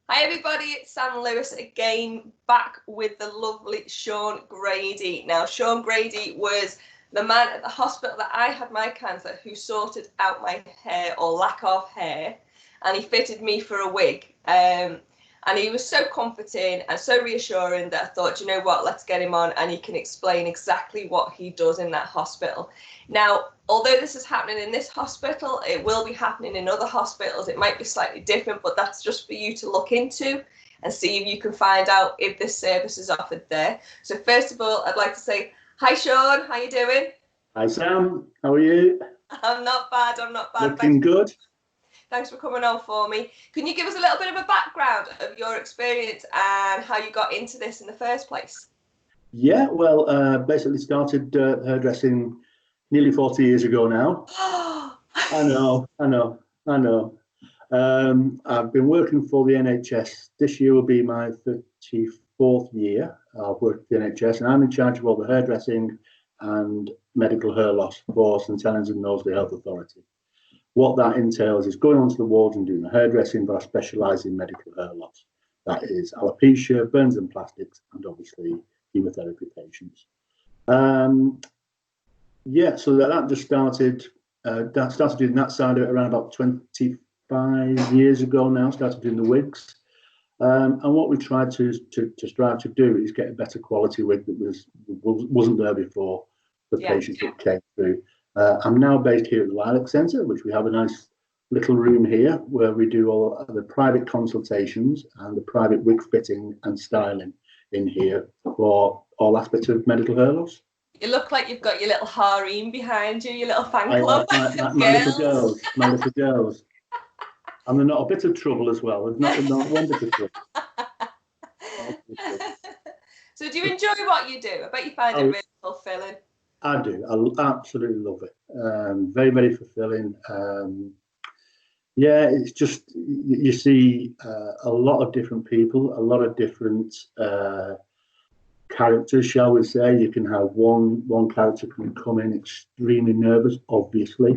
Hi everybody, it's Sam Lewis again, back with the lovely Shaun Grady. Now, Shaun Grady was the man at the hospital that I had my cancer who sorted out my hair or lack of hair, and he fitted me for a wig. And he was so comforting and so reassuring that I thought, you know what, let's get him on and he can explain exactly what he does in that hospital. Now, although this is happening in this hospital, it will be happening in other hospitals. It might be slightly different, but that's just for you to look into and see if you can find out if this service is offered there. So first of all, I'd like to say, hi Shaun, how you doing? Hi Sam, how are you? I'm not bad, Looking good. Thanks for coming on for me. Can you give us a little bit of a background of your experience and how you got into this in the first place? Yeah, well, basically started hairdressing nearly 40 years ago now. I know. I've been working for the NHS. This year will be my 34th year. I've worked for the NHS and I'm in charge of all the hairdressing and medical hair loss for St Helens and Knowsley Health Authority. What that entails is going onto the wards and doing the hairdressing, but I specialise in medical hair loss. That is alopecia, burns and plastics, and obviously chemotherapy patients. Yeah, so that just started. Started doing that side of it around about 25 years ago now. Started doing the wigs, and what we tried to strive to do is get a better quality wig that wasn't there before the patients that came through. I'm now based here at the Lilac Centre, which we have a nice little room here where we do all the private consultations and the private wig fitting and styling in here for all aspects of medical hair loss. You look like you've got your little harem behind you, your little fan club. My little girls. And they're not a bit of trouble as well. There's not one bit of trouble. So do you enjoy what you do? I bet you find it really fulfilling. I do. I absolutely love it. Very, very fulfilling. Yeah, it's just, you see a lot of different people, a lot of different characters, shall we say. You can have one character can come in extremely nervous, obviously.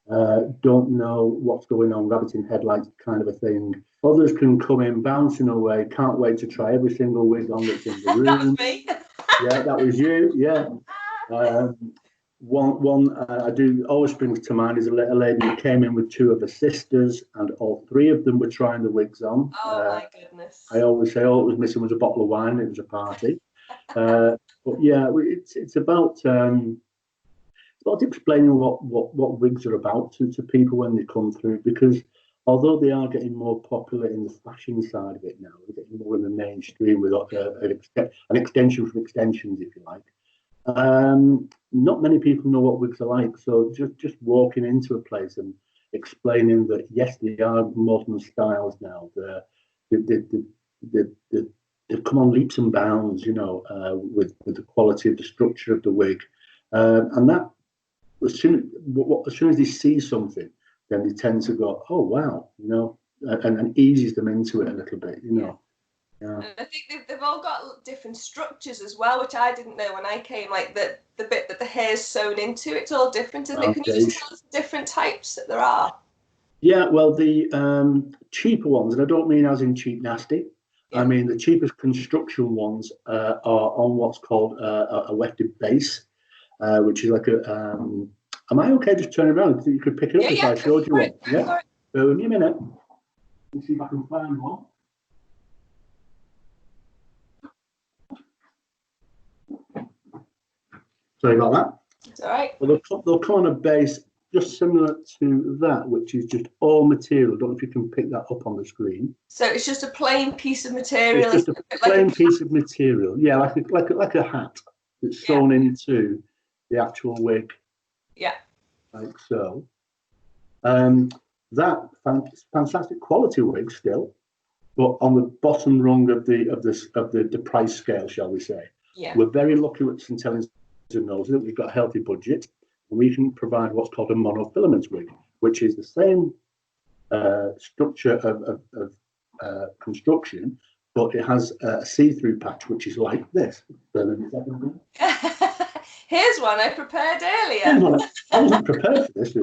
Don't know what's going on, rabbit in headlights kind of a thing. Others can come in bouncing away, can't wait to try every single wig on that's in the room. That was me. Yeah, that was you. Yeah. One I do always springs to mind is a lady who came in with two of her sisters, and all three of them were trying the wigs on. Oh my goodness! I always say all it was missing was a bottle of wine. It was a party. But yeah, it's about explaining what wigs are about to people when they come through, because although they are getting more popular in the fashion side of it now, they're getting more in the mainstream with an extension from extensions, if you like. Not many people know what wigs are like, so just walking into a place and explaining that yes, they are modern styles now. They've come on leaps and bounds, you know, with the quality of the structure of the wig, and that as soon as they see something, then they tend to go, oh wow, you know, and eases them into it a little bit, you know. Yeah. And I think they've all got different structures as well, which I didn't know when I came. Like the bit that the hair's sewn into, it's all different, isn't it? Can you just tell us the different types that there are? Yeah, well, the cheaper ones, and I don't mean as in cheap nasty. Yeah. I mean the cheapest construction ones are on what's called a wefted base, which is like a. Am I okay just turning around? You could pick it up if I showed you one. Yeah. So give me a minute. Let's see if I can find one. Sorry about that. It's all right. Well, they'll come on a base just similar to that, which is just all material. I don't know if you can pick that up on the screen. So it's just a plain piece of material. It's just a plain piece of material. Yeah, like a hat that's sewn into the actual wig. Yeah. Like so. That fantastic quality wig still, but on the bottom rung of the price scale, shall we say? Yeah. We're very lucky with St Helens and Knowsley that we've got a healthy budget, and we can provide what's called a monofilament wig, which is the same structure of construction, but it has a see-through patch, which is like this. Here's one I prepared earlier. I wasn't prepared for this.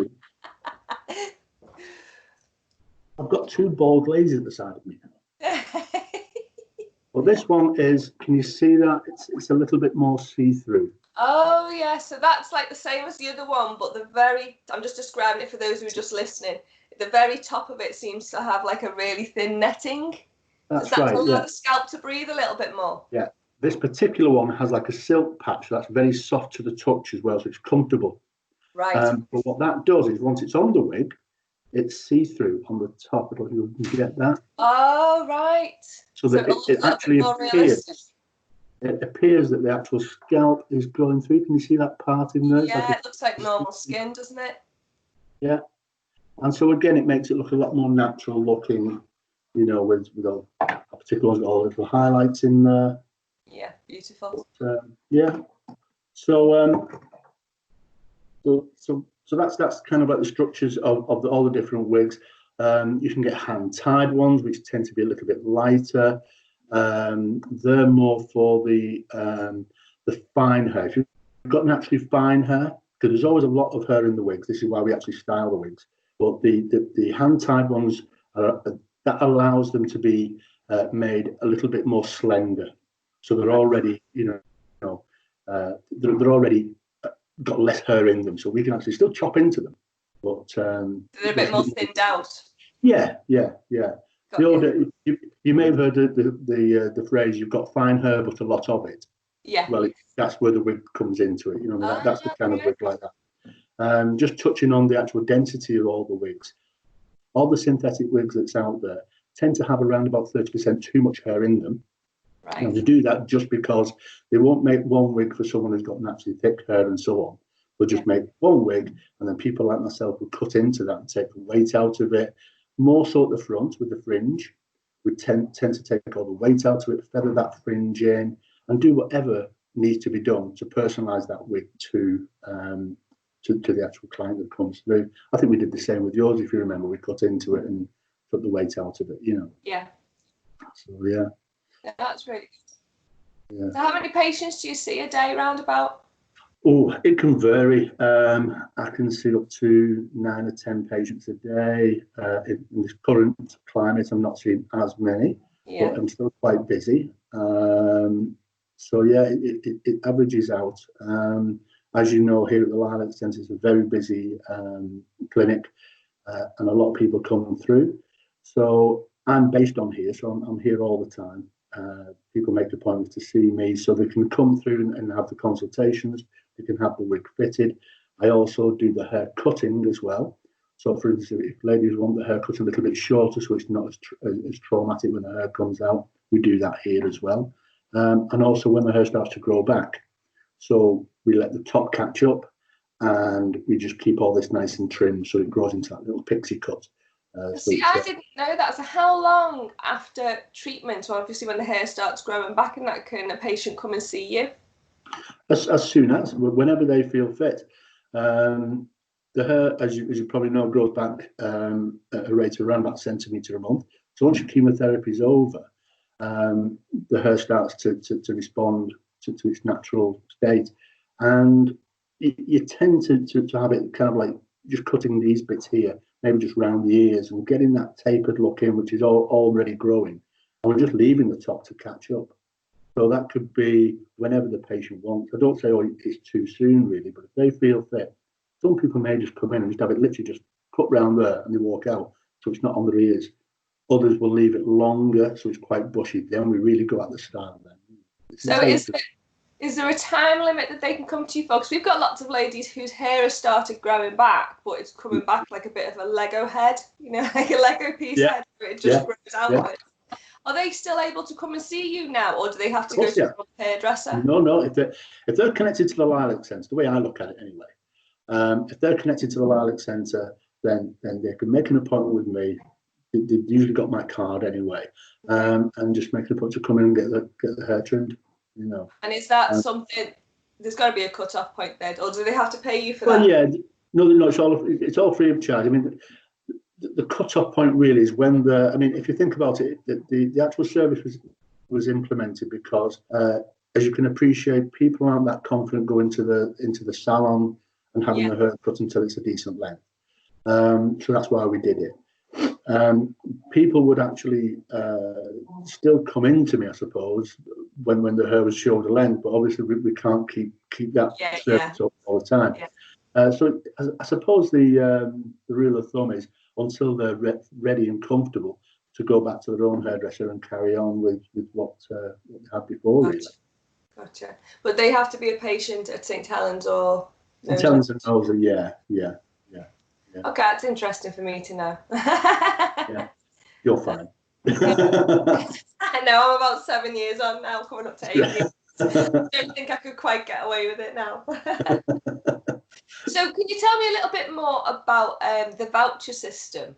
I've got two bald glazes at the side of me now. Well, this one is, can you see that? It's a little bit more see-through. Oh yeah, so that's like the same as the other one, but I'm just describing it for those who are just listening. The very top of it seems to have like a really thin netting. Does That's that right, allow yeah. the scalp to breathe a little bit more? Yeah. This particular one has like a silk patch that's very soft to the touch as well, so it's comfortable. Right. But what that does is once it's on the wig, it's see-through on the top. I don't know if you can get that. Oh, right. So that it looks it a little actually bit more realistic. it appears that the actual scalp is going through. Can you see that part in there? Yeah, it looks like normal skin, doesn't it? Yeah. And so again, it makes it look a lot more natural looking, you know, with a particular one's got all the little highlights in there. Yeah, beautiful. But, yeah. So so that's kind of like the structures of all the different wigs. You can get hand tied ones, which tend to be a little bit lighter. They're more for the fine hair. If you've got naturally fine hair, because there's always a lot of hair in the wigs. This is why we actually style the wigs. But the hand tied ones that allows them to be made a little bit more slender. So they're already, they're already got less hair in them, so we can actually still chop into them. But they're a bit more thinned out. Yeah. The older, you may have heard the phrase "you've got fine hair but a lot of it." Yeah. Well, that's where the wig comes into it. You know, that's the kind of wig like that. Just touching on the actual density of all the wigs, all the synthetic wigs that's out there tend to have around about 30% too much hair in them. Right. And they do that just because they won't make one wig for someone who's got naturally thick hair and so on. They'll just make one wig, and then people like myself will cut into that and take the weight out of it. More so at the front with the fringe. We tend to take all the weight out of it, feather that fringe in, and do whatever needs to be done to personalise that wig to the actual client that comes through. I think we did the same with yours, if you remember. We cut into it and took the weight out of it, you know. Yeah. So yeah. Yeah, that's really good. Yeah. So how many patients do you see a day roundabout? Oh, it can vary. I can see up to 9 or 10 patients a day. In this current climate, I'm not seeing as many, but I'm still quite busy. So yeah, it averages out. As you know, here at the Lilac Centre, it's a very busy clinic, and a lot of people coming through. So I'm based on here, so I'm here all the time. People make appointments to see me, so they can come through and have the consultations. They can have the wig fitted. I also do the hair cutting as well. So, for instance, if ladies want the hair cut a little bit shorter, so it's not as traumatic when the hair comes out, we do that here as well. And also when the hair starts to grow back, so we let the top catch up, and we just keep all this nice and trim, so it grows into that little pixie cut. See, I didn't know that. So how long after treatment, or obviously when the hair starts growing back, and that can a patient come and see you? As soon as, whenever they feel fit. The hair, as you probably know, grows back at a rate of around about a centimetre a month. So once your chemotherapy is over, the hair starts to respond to its natural state. And you tend to have it kind of like just cutting these bits here, maybe just round the ears, and getting that tapered look in, which is already growing. And we're just leaving the top to catch up. So that could be whenever the patient wants. I don't say, oh, it's too soon, really, but if they feel fit, some people may just come in and just have it literally just cut round there and they walk out, so it's not on their ears. Others will leave it longer, so it's quite bushy. Then we really go at the style then. So is there a time limit that they can come to you for? Because we've got lots of ladies whose hair has started growing back, but it's coming back like a bit of a Lego head, you know, like a Lego piece head, where it just grows outwards. Are they still able to come and see you now, or do they have to go to a hairdresser? No. If they're connected to the Lilac Centre, the way I look at it anyway, if they're connected to the Lilac Centre, then they can make an appointment with me. They've usually got my card anyway, and just make an appointment to come in and get the hair trimmed. You know. And is that something? There's got to be a cut-off point there, or do they have to pay you for that? Well, yeah, no, it's all free of charge. I mean, the cut-off point really is when if you think about it, the actual service was implemented because, as you can appreciate, people aren't that confident going into the salon and having the hair cut until it's a decent length. So that's why we did it. people would actually still come into me, I suppose, when the hair was shoulder length, but obviously we can't keep that service up all the time. So I suppose the rule of thumb is until they're ready and comfortable to go back to their own hairdresser and carry on with what they had before, really. Gotcha. But they have to be a patient at St Helens or St Helens and Knowsley, yeah. Okay, that's interesting for me to know. Yeah, you're fine. I know, I'm about 7 years on now, coming up to 8 years. I don't think I could quite get away with it now. So can you tell me a little bit more about the voucher system?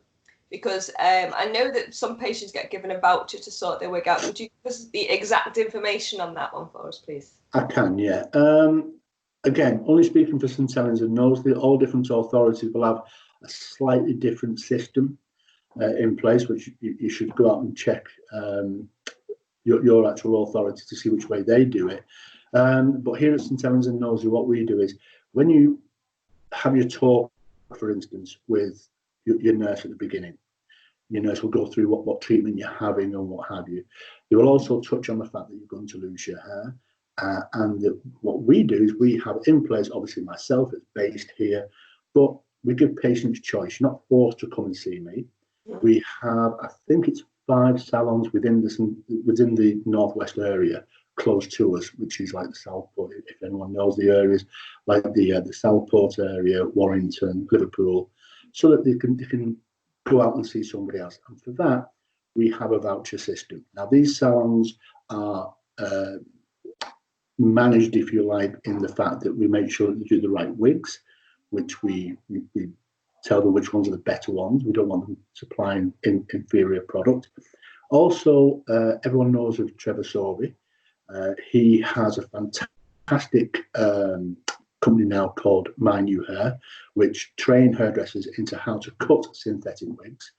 Because I know that some patients get given a voucher to sort their wig out. Would you give us the exact information on that one for us, please? I can, yeah. Again, only speaking for St Helens and Knowsley, all different authorities will have a slightly different system in place, which you should go out and check your actual authority to see which way they do it. But here at St Helens and Knowsley, what we do is when you have your talk, for instance, with your nurse at the beginning, your nurse will go through what treatment you're having and what have you. They will also touch on the fact that you're going to lose your hair. And what we do is we have in place, obviously myself, it's based here, but we give patients choice. You're not forced to come and see me. We have, I think it's 5 salons within the northwest area close to us, which is like the Southport, if anyone knows the areas, like the Southport area, Warrington, Liverpool, so that they can go out and see somebody else. And for that, we have a voucher system. Now, these salons are managed, if you like, in the fact that we make sure that they do the right wigs, which we tell them which ones are the better ones. We don't want them supplying inferior product. Also, everyone knows of Trevor Sorby. He has a fantastic company now called My New Hair, which train hairdressers into how to cut synthetic wigs,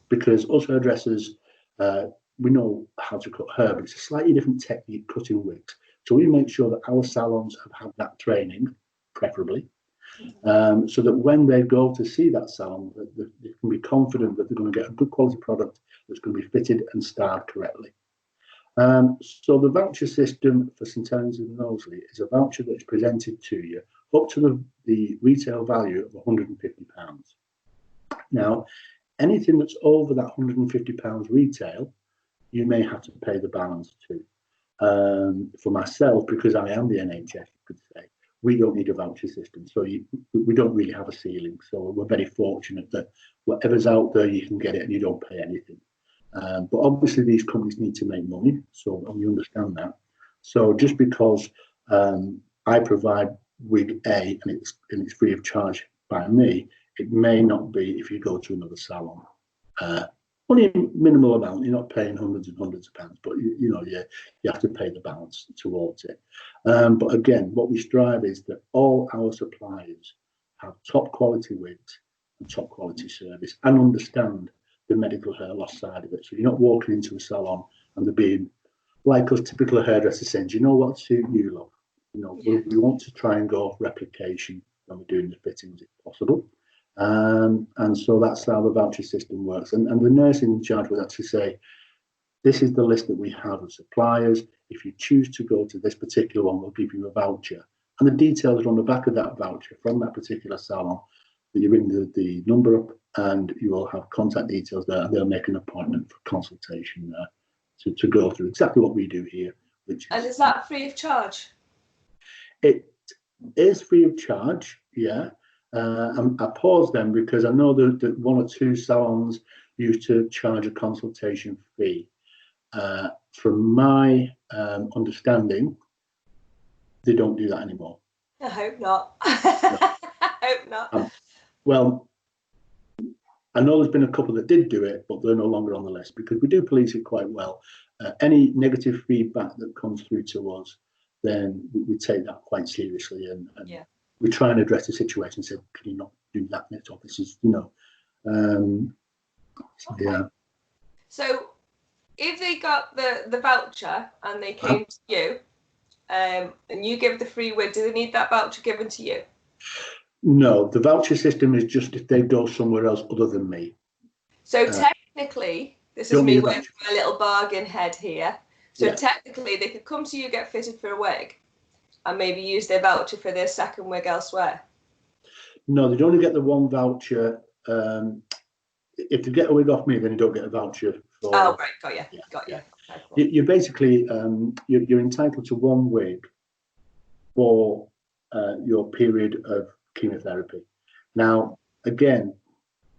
because us hairdressers, we know how to cut hair, but it's a slightly different technique cutting wigs. So we make sure that our salons have had that training, preferably, so that when they go to see that salon, they can be confident that they're going to get a good quality product that's going to be fitted and styled correctly. So the voucher system for St Helens and Knowsley is a voucher that's presented to you up to the retail value of £150. Now, anything that's over that £150 retail, you may have to pay the balance to. For myself, because I am the NHS, you could say, we don't need a voucher system. So we don't really have a ceiling. So we're very fortunate that whatever's out there, you can get it and you don't pay anything. But obviously these companies need to make money, so we understand that. So just because I provide wig A and it's free of charge by me, it may not be if you go to another salon. Only a minimal amount. You're not paying hundreds and hundreds of pounds, but you have to pay the balance towards it. But again, what we strive is that all our suppliers have top quality wigs and top quality service and understand the medical hair loss side of it. So you're not walking into a salon and they're being like us typical hairdressers saying, do you know what suit you, love? We want to try and go off replication when we're doing the fittings if possible. And so that's how the voucher system works. And the nurse in charge would actually say, this is the list that we have of suppliers. If you choose to go to this particular one, we'll give you a voucher. And the details are on the back of that voucher from that particular salon. That you ring the number up and you will have contact details there, and they'll make an appointment for consultation to go through exactly what we do here. And is that free of charge? It is free of charge, yeah. I paused then because I know that 1 or 2 salons used to charge a consultation fee. From my understanding, they don't do that anymore. I hope not. I hope not. Well, I know there's been a couple that did do it, but they're no longer on the list because we do police it quite well. Any negative feedback that comes through to us, then we take that quite seriously and we try and address the situation and say, can you not do that next time? This is, So if they got the voucher and they came to you and you give the free wig, do they need that voucher given to you? No, the voucher system is just if they go somewhere else other than me. So Uh, technically, this is don't me need a working voucher. my little bargain head here. So Yeah. technically, they could come to you, get fitted for a wig, and maybe use their voucher for their second wig elsewhere. No, they'd only get the one voucher. If they get a wig off me, then you don't get a voucher for. Oh, right, got you, Yeah, got you. yeah. Okay, cool. You're basically you're entitled to one wig for your period of chemotherapy. Now, again,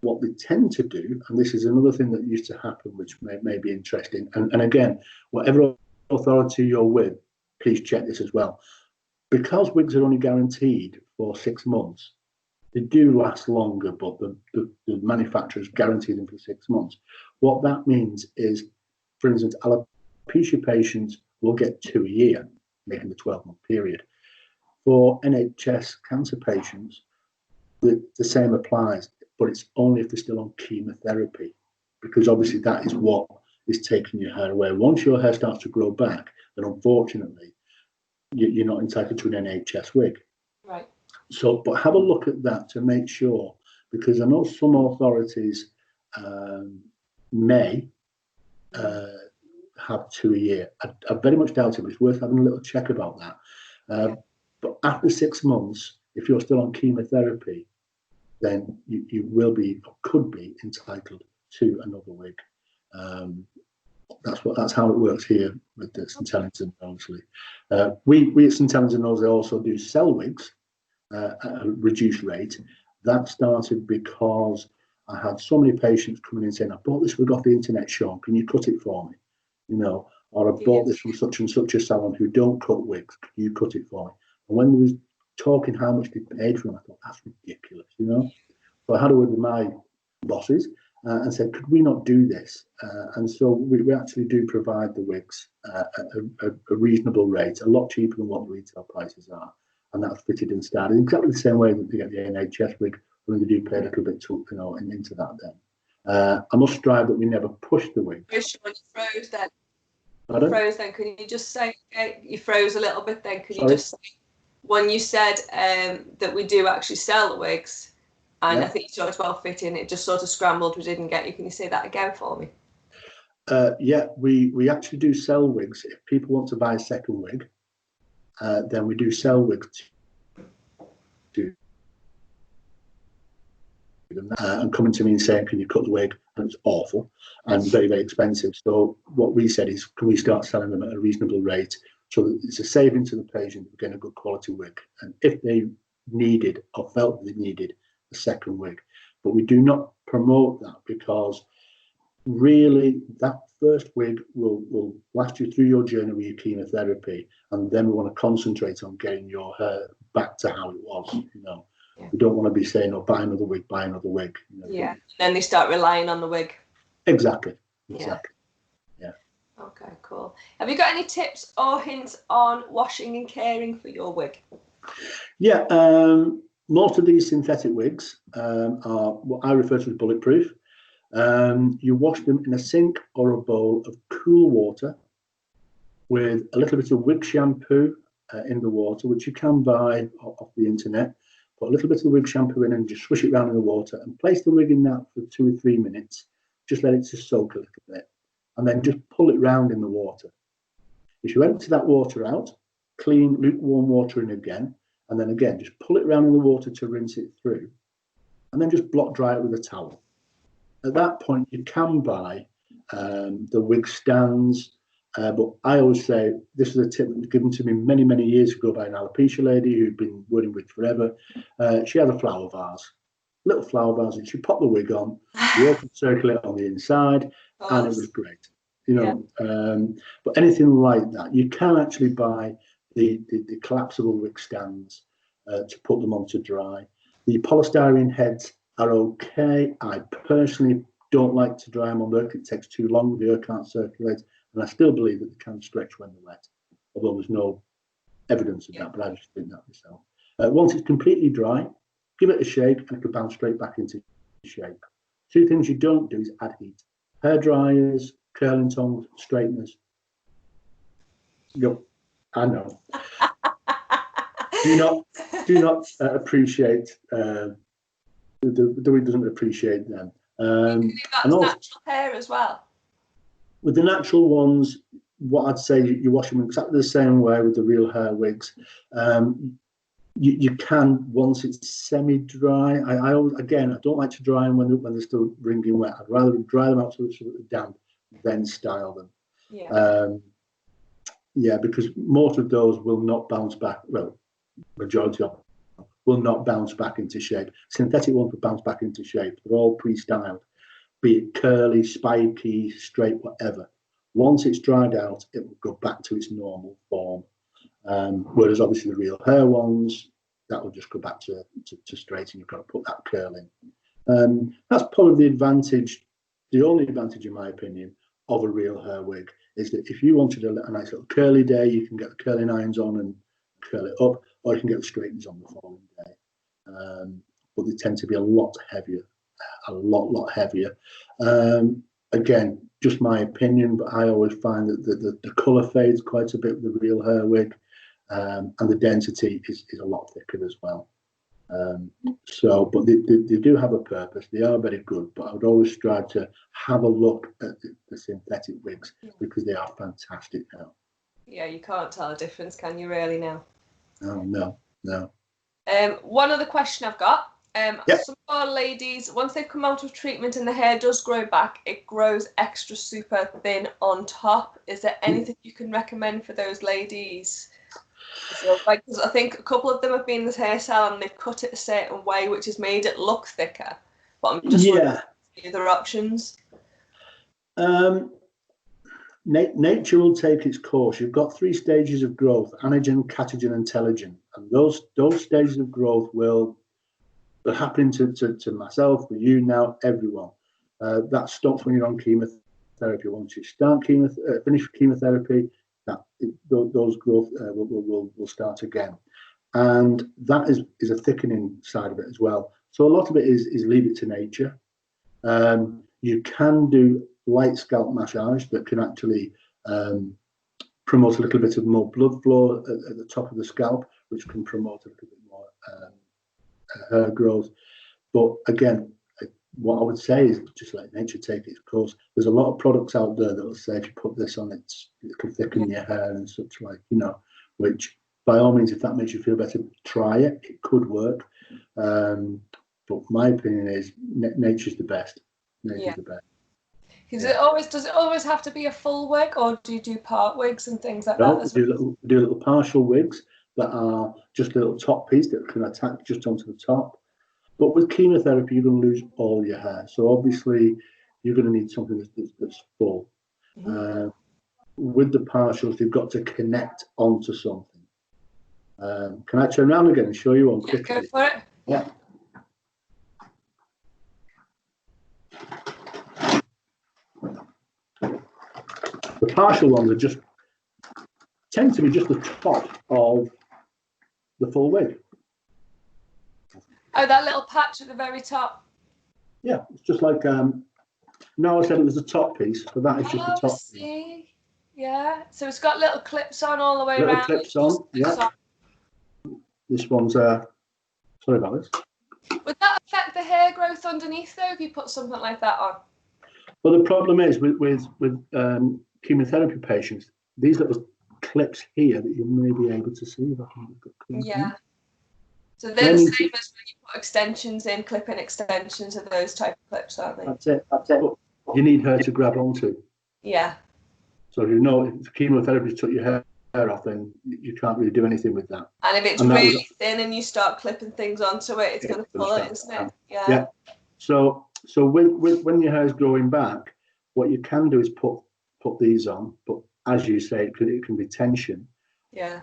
what they tend to do, and this is another thing that used to happen, which may be interesting, and again, whatever authority you're with, please check this as well. Because wigs are only guaranteed for 6 months, they do last longer, but the manufacturers guarantee them for 6 months. What that means is, for instance, alopecia patients will get 2 a year, making the 12-month period. For NHS cancer patients, the same applies, but it's only if they're still on chemotherapy, because obviously that is what is taking your hair away. Once your hair starts to grow back, then unfortunately, you're not entitled to an NHS wig. Right. So, but have a look at that to make sure, because I know some authorities may have 2 a year. I very much doubt it, but it's worth having a little check about that. But after 6 months, if you're still on chemotherapy, then you will be, or could be, entitled to another wig. That's how it works here with the St Helens, obviously. We at St Helens also do sell wigs at a reduced rate. That started because I had so many patients coming in saying, I bought this wig off the internet, Shaun, can you cut it for me? You know, or I bought this from such and such a salon who don't cut wigs, can you cut it for me? And when they was talking how much they paid for them, I thought, that's ridiculous, you know? So I had a word with my bosses and said, could we not do this? And so we actually do provide the wigs at a reasonable rate, a lot cheaper than what the retail prices are. And that's fitted and started in exactly the same way that they get the NHS wig, when they do pay a little bit to, into that then. I must strive that we never push the wig. You froze then. Pardon? Froze then. Can you just say, you froze a little bit then, can Sorry? you just say, when you said that we do actually sell the wigs, and I think you talked about fitting, it just sort of scrambled, we didn't get you. Can you say that again for me? Yeah, we actually do sell wigs. If people want to buy a second wig, then we do sell wigs to them and coming to me and saying, can you cut the wig? And it's awful and very, very expensive. So what we said is, can we start selling them at a reasonable rate so that it's a saving to the patient, getting a good quality wig. And if they needed or felt they needed a second wig, but we do not promote that, because really that first wig will last you through your journey with your chemotherapy, and then we want to concentrate on getting your hair back to how it was. We don't want to be saying, oh, buy another wig, buy another wig. And then they start relying on the wig. Exactly. Yeah. Okay, cool. Have you got any tips or hints on washing and caring for your wig? Yeah, most of these synthetic wigs are what I refer to as bulletproof. You wash them in a sink or a bowl of cool water with a little bit of wig shampoo in the water, which you can buy off the internet. Put a little bit of wig shampoo in and just swish it around in the water and place the wig in that for 2 or 3 minutes. Just let it just soak a little bit and then just pull it round in the water. If you empty that water out, clean lukewarm water in again, and then again, just pull it around in the water to rinse it through, and then just block dry it with a towel. At that point, you can buy the wig stands, but I always say, this is a tip that was given to me many, many years ago by an alopecia lady who'd been wearing wigs forever. She had a flower vase, little flower vase, and she popped the wig on, the air could circulate on the inside, and it was great. But anything like that, you can actually buy the collapsible wig stands to put them on to dry. The polystyrene heads are okay. I personally don't like to dry them on work. It takes too long. The air can't circulate. And I still believe that they can stretch when they're wet, although there's no evidence of that, but I just think that myself. Once it's completely dry, give it a shake and it can bounce straight back into shape. 2 things you don't do is add heat. Hair dryers, curling tongs, straighteners. Yep, I know. do not appreciate the wig doesn't appreciate them. You can do that And as also natural hair as well. with the natural ones, what I'd say, you wash them exactly the same way with the real hair wigs. You can, once it's semi-dry. I always, again, I don't like to dry them when they're still wringing wet. I'd rather dry them out so they're damp, then style them. Yeah. Yeah, because most of those will not bounce back. Well, majority of them will not bounce back into shape. Synthetic ones will bounce back into shape. They're all pre-styled, be it curly, spiky, straight, whatever. Once it's dried out, it will go back to its normal form. Whereas obviously the real hair ones, that will just go back to straight, and you've got to put that curl in. That's probably the advantage, the only advantage in my opinion, of a real hair wig, is that if you wanted a nice little curly day, you can get the curling irons on and curl it up, or you can get the straighteners on the following day. But they tend to be a lot heavier, a lot heavier. Again, just my opinion, but I always find that the colour fades quite a bit with the real hair wig, and the density is a lot thicker as well. But they do have a purpose. They are very good, but I would always strive to have a look at the synthetic wigs, because they are fantastic now. Yeah, you can't tell a difference, can you really now? Oh, no. One other question I've got. Yep. Some of our ladies, once they've come out of treatment and the hair does grow back, it grows extra super thin on top. Is there anything you can recommend for those ladies? So, because I think a couple of them have been in the hair salon and they've cut it a certain way, which has made it look thicker. But I'm just wondering the other options. Nature will take its course. You've got 3 stages of growth: anagen, catagen, and telogen. And those stages of growth they're happening to myself, for you now, everyone. That stops when you're on chemotherapy. Once you start finish chemotherapy, those growth will start again. And that is a thickening side of it as well. So a lot of it is leave it to nature. You can do light scalp massage that can actually promote a little bit of more blood flow at the top of the scalp, which can promote a little bit more hair growth. But again, what I would say is just let nature take its course. There's a lot of products out there that will say if you put this on, it can thicken your hair and such, like, which by all means, if that makes you feel better, try it. It could work. But my opinion is nature's the best. Nature's the best. Does it always have to be a full wig, or do you do part wigs and things like that as well? Do little partial wigs that are just a little top piece that can attach just onto the top. But with chemotherapy, you're going to lose all your hair. So obviously, you're going to need something that's full. With the partials, you've got to connect onto something. Can I turn around again and show you one quickly? Go for it. Yeah. The partial ones tend to be just the top of the full wig. Oh, that little patch at the very top. Yeah, it's just like no, I said it was the top piece, but that is just the top See. piece. Yeah, so it's got little clips on all the way little around. Clips on, yeah. This one's sorry about this. Would that affect the hair growth underneath though if you put something like that on? Well, the problem is with chemotherapy patients, these little clips here that you may be able to see. Yeah. So they're the same as when you put extensions in, clip-in extensions, are those type of clips, aren't they? That's it. You need her to grab onto. Yeah. So if chemotherapy took your hair off, then you can't really do anything with that. And if it's really thin and you start clipping things onto it, it's going to pull it, isn't it? Yeah. So with when your hair is growing back, what you can do is put these on, but as you say, it can be tension. Yeah.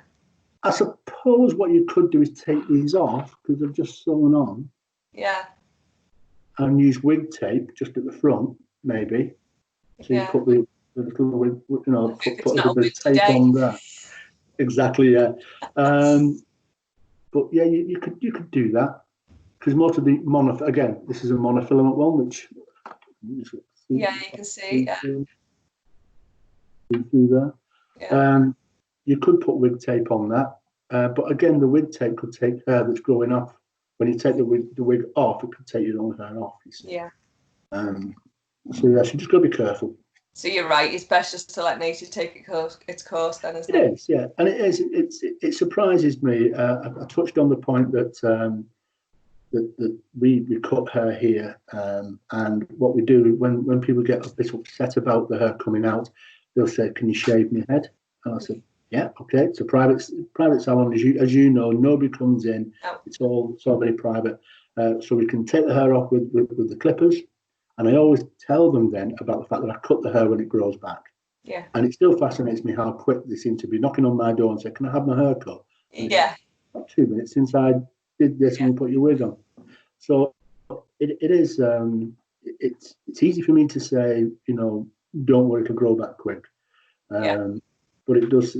I suppose what you could do is take these off because they've just sewn on. Yeah. And use wig tape just at the front, maybe. So you put the little wig, put a little bit of tape on there. Exactly, yeah. But yeah, you could do that because most of the again, this is a monofilament one, which you can see. Yeah. Through there. Yeah. You could put wig tape on that, but again, the wig tape could take hair that's growing off. When you take the wig off, it could take your own hair off. You see. Yeah. So yeah, so just got to be careful. So you're right. It's best just to let nature take its course, then, isn't It it? is, yeah, and it is. It surprises me. I touched on the point that that we cut hair here, and what we do when people get a bit upset about the hair coming out, they'll say, "Can you shave my head?" And I said, "Yeah, okay." It's a private salon, as you know. Nobody comes in. Oh. It's all very private. So we can take the hair off with the clippers, and I always tell them then about the fact that I cut the hair when it grows back. Yeah. And it still fascinates me how quick they seem to be knocking on my door and say, "Can I have my hair cut?" And Yeah. Not 2 minutes since I did this and we put your wig on. So it is. It's easy for me to say, don't worry, it can grow back quick. But it does.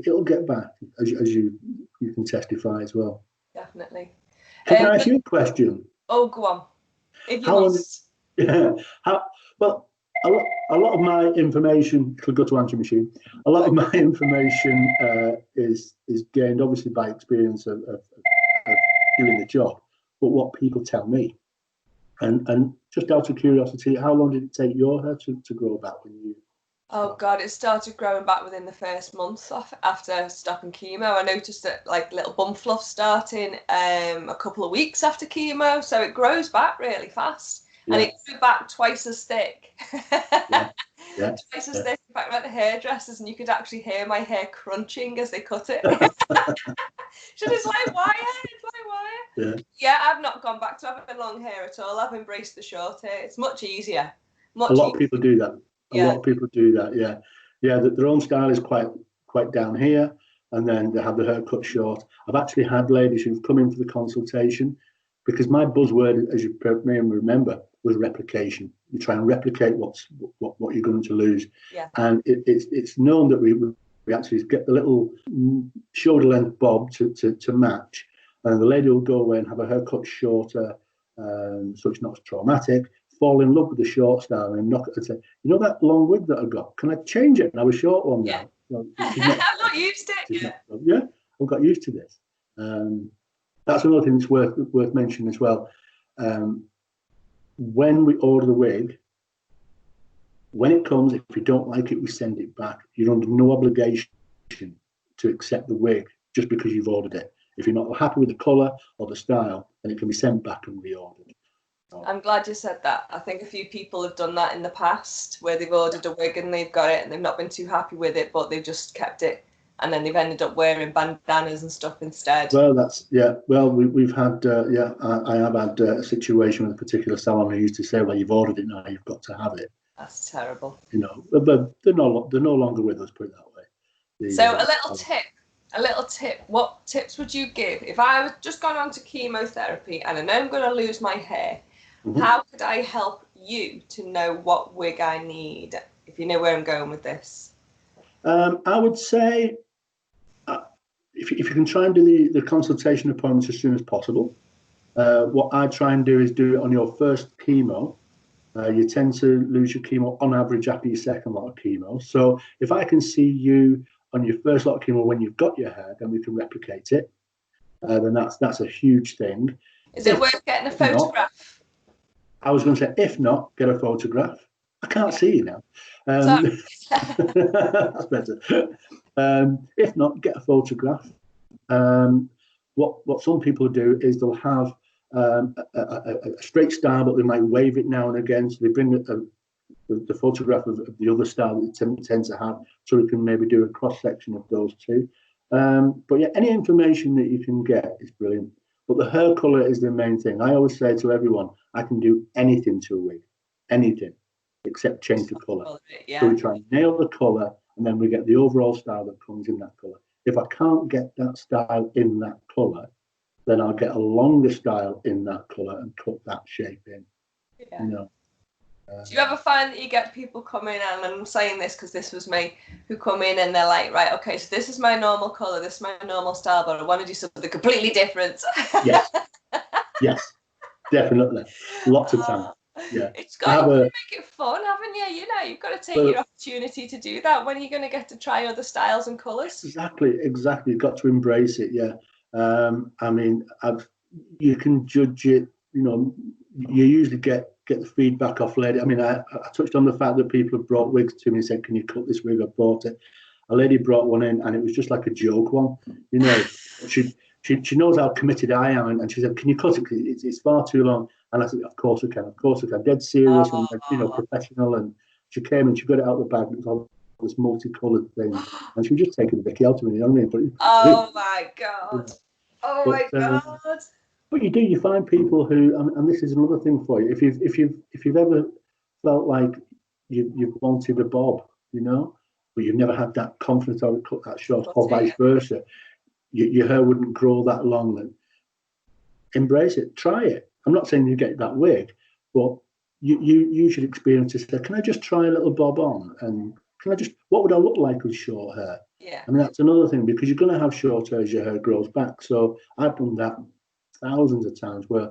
It'll get back, as you can testify as well. Definitely. Can I ask you a question? Oh, go on. If you must. Well, a lot of my information could go to answer machine. A lot of my information is gained obviously by experience of doing the job, but what people tell me. And just out of curiosity, how long did it take your hair to grow back when you? Oh God, it started growing back within the first month after stopping chemo. I noticed that like little bum fluff starting a couple of weeks after chemo, so it grows back really fast, and it grew back twice as thick. Twice as thick. In fact, I went to hairdressers, and you could actually hear my hair crunching as they cut it. So it's like wire. It's like wire. Yeah, I've not gone back to having long hair at all. I've embraced the short hair. It's much easier. A lot of people do that. A lot of people do that. Yeah. Their own style is quite down here, and then they have the hair cut short. I've actually had ladies who've come in for the consultation because my buzzword, as you may remember, was replication. You try and replicate what you're going to lose. Yeah. And it's known that we actually get the little shoulder length bob to match, and the lady will go away and have her hair cut shorter, so it's not as traumatic. Fall in love with the short style and knock it and say, that long wig that I got, can I change it and have a short one now? I've not used it yet. Yeah, I've got used to this. That's another thing that's worth mentioning as well. When we order the wig, when it comes, if you don't like it, we send it back. You're under no obligation to accept the wig just because you've ordered it. If you're not happy with the colour or the style, then it can be sent back and reordered. I'm glad you said that. I think a few people have done that in the past where they've ordered a wig and they've got it and they've not been too happy with it, but they've just kept it and then they've ended up wearing bandanas and stuff instead. Well, Well, we've had, I have had a situation with a particular salon who used to say, "Well, you've ordered it now, you've got to have it." That's terrible. But they're no longer with us, put it that way. So a little tip. What tips would you give if I was just gone on to chemotherapy and I know I'm going to lose my hair? Mm-hmm. How could I help you to know what wig I need? If you know where I'm going with this. I would say if you can try and do the consultation appointments as soon as possible. What I try and do is do it on your first chemo. You tend to lose your chemo on average after your second lot of chemo. So if I can see you on your first lot of chemo when you've got your hair, then we can replicate it. Then that's a huge thing. Is it worth getting a photograph? I was going to say, if not, get a photograph. I can't see you now. That's better. If not, get a photograph. What some people do is they'll have a straight style, but they might wave it now and again. So they bring the photograph of the other style that they tend to have, so we can maybe do a cross section of those two. But yeah, any information that you can get is brilliant. But the hair colour is the main thing. I always say to everyone, I can do anything to a wig, anything, except change the colour. Yeah. So we try and nail the colour, and then we get the overall style that comes in that colour. If I can't get that style in that colour, then I'll get a longer style in that colour and cut that shape in. Yeah. Do you ever find that you get people come in, and I'm saying this because this was me, who come in and they're like, right, okay, so this is my normal colour, this is my normal style, but I want to do something completely different. Yes, definitely. Lots of time. Yeah. It's got to make it fun, haven't you? You've got to take your opportunity to do that. When are you going to get to try other styles and colours? Exactly. You've got to embrace it, yeah. I mean, you can judge it, you usually get get the feedback off lady. I mean, I touched on the fact that people have brought wigs to me and said, "Can you cut this wig?" I bought it. A lady brought one in, and it was just like a joke one. You know, she knows how committed I am, and she said, "Can you cut it? It's far too long." And I said, "Of course I can. Of course I can." Dead serious and professional. And she came and she got it out of the bag. It was all this multicolored thing, and she was just taking the Vicky out of me. You know what I mean? Oh my god! Oh my god! But you find people who, and this is another thing for you. If you've ever felt like you've wanted a bob, you know, but you've never had that confidence to cut that short, or vice versa, your hair wouldn't grow that long. Then embrace it, try it. I'm not saying you get that wig, but you should experience this. Can I just try a little bob on? And what would I look like with short hair? Yeah. I mean, that's another thing, because you're going to have short hair as your hair grows back. So I've done that thousands of times where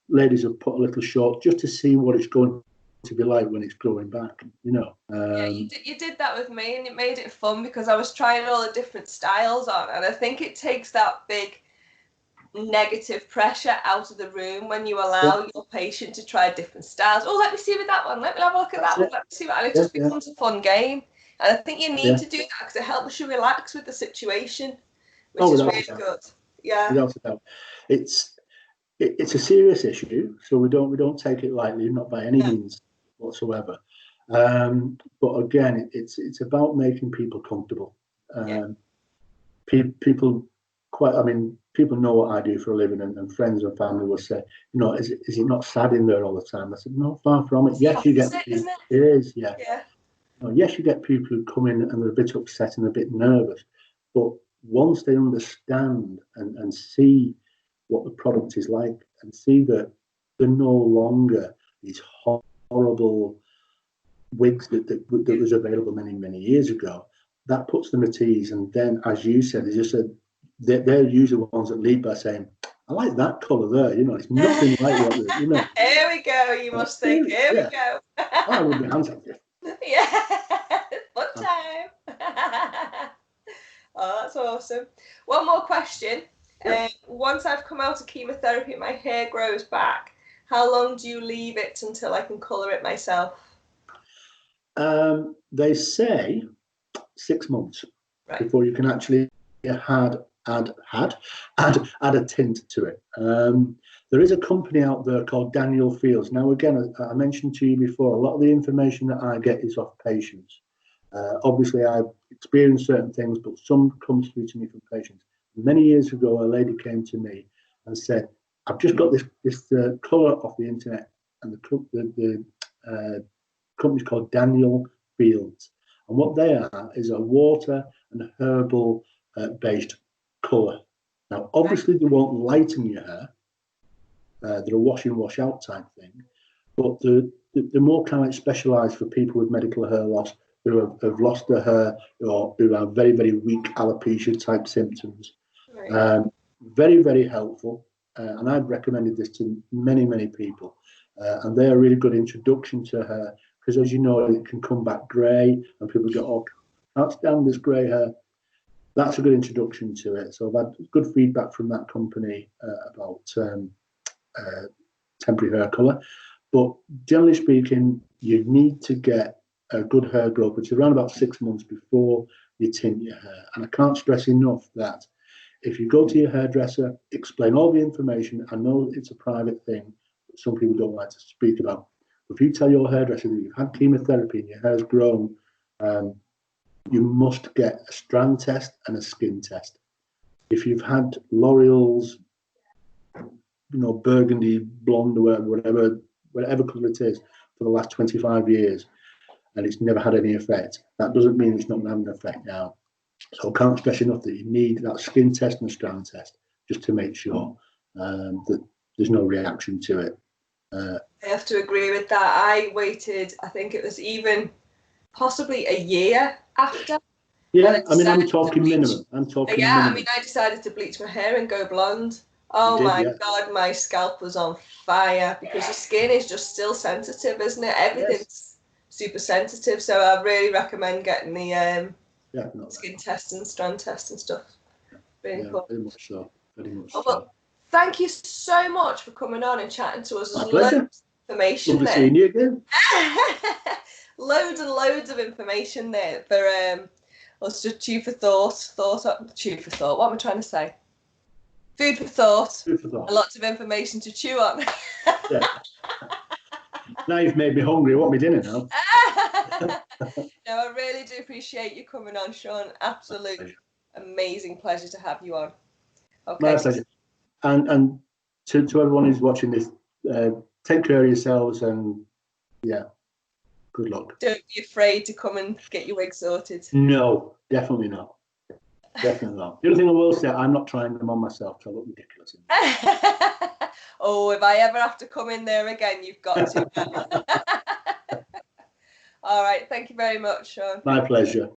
ladies have put a little short just to see what it's going to be like when it's growing back, you know. Yeah, you did that with me, and it made it fun because I was trying all the different styles on, and I think it takes that big negative pressure out of the room when you allow your patient to try different styles. Oh, let me see with that one. Let me have a look at that one. Let me see what, and it just becomes a fun game. And I think you need to do that because it helps you relax with the situation, which is really good. Yeah, without a doubt. It's a serious issue, so we don't take it lightly, not by any means whatsoever. But again, it's about making people comfortable. People people know what I do for a living, and friends and family will say, you know, is it not sad in there all the time? I said, no, far from it. Yes, you get people, it is, yeah. No, yes, you get people who come in and they're a bit upset and a bit nervous, but once they understand and see what the product is like, and see that they're no longer these horrible wigs that was available many years ago, that puts them at ease. And then, as you said, they're usually the ones that lead by saying, "I like that colour there." You know, it's nothing like what you know. Here we go. You must think. Here we go. I would be hands up. Yeah, fun time. Oh, that's awesome. One more question. Once I've come out of chemotherapy and my hair grows back, how long do you leave it until I can colour it myself? They say 6 months before you can actually add a tint to it. There is a company out there called Daniel Fields. Now, again, I mentioned to you before, a lot of the information that I get is off patients. Obviously, I've experienced certain things, but some comes through to me from patients. Many years ago, a lady came to me and said, "I've just got this colour off the internet, and the company's called Daniel Fields, and what they are is a water and herbal based colour. Now, obviously, they won't lighten your hair. They're a wash in, wash out type thing, but they're more kind of like specialised for people with medical hair loss, who have lost their hair, or who have very, very weak alopecia type symptoms. Very, very helpful. And I've recommended this to many people. And they're a really good introduction to hair, because, as you know, it can come back grey, and people go, "Oh, I can't stand this grey hair." That's a good introduction to it. So I've had good feedback from that company about temporary hair colour. But generally speaking, you need to get a good hair growth, which is around about 6 months before you tint your hair. And I can't stress enough that if you go to your hairdresser, explain all the information. I know it's a private thing that some people don't like to speak about. If you tell your hairdresser that you've had chemotherapy and your hair's grown, you must get a strand test and a skin test. If you've had L'Oreal's, burgundy, blonde, or whatever colour it is, for the last 25 years, and it's never had any effect, that doesn't mean it's not going to have an effect now. So I can't stress enough that you need that skin test and strand test just to make sure that there's no reaction to it. I have to agree with that. I waited, I think it was even possibly a year after. Yeah, I mean, I'm talking minimum. I mean, I decided to bleach my hair and go blonde. Oh my God, my scalp was on fire, because your skin is just still sensitive, isn't it? Everything's super sensitive. So I really recommend getting the skin test and strand test and stuff. Very important. Very much so. Very much so. Thank you so much for coming on and chatting to us. My pleasure. information Lovely there. seeing you again. Loads and loads of information there for us to chew for thought. Chew for thought. What am I trying to say? Food for thought. Food for thought. And lots of information to chew on. Yeah. Now you've made me hungry. I want me dinner now. No, I really do appreciate you coming on, Shaun. Absolute amazing pleasure to have you on. Okay. My pleasure. And to everyone who's watching this, take care of yourselves, and yeah, good luck. Don't be afraid to come and get your wig sorted. No, definitely not. Definitely not. The only thing I will say, I'm not trying them on myself because I look ridiculous. Oh, if I ever have to come in there again, you've got to. All right. Thank you very much, Shaun. My pleasure.